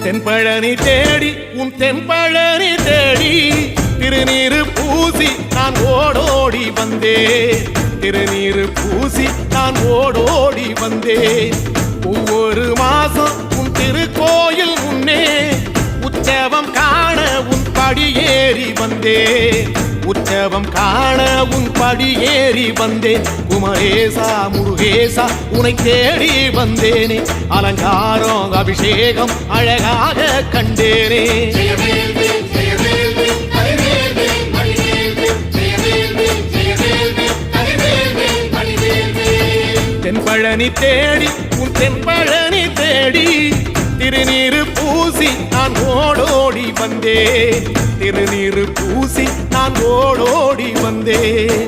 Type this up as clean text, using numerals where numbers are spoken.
தென்பழனி தேடி உன் தென்பழனி தேடி திருநீரு பூசி நான் ஓடோடி வந்தேன். திருநீரு பூசி நான் ஓடோடி வந்தேன். ஒவ்வொரு மாசம் உன் திருக்கோயில் முன்னே உற்சவம் காண உன் படியேறி வந்தேன். உற்சவம் காண உன் படியேறி வந்தேன். குமரேசா முருகேசா உனை தேடி வந்தேனே. அலங்காரம் அபிஷேகம் அழகாக கண்டேனே. தென்பழனி தேடி உன் தென்பழனி தேடி திருநீரு பூசி நான் ஓடோடி வந்தேன். திருநீரு பூசி நான் ஓடோடி வந்தேன்.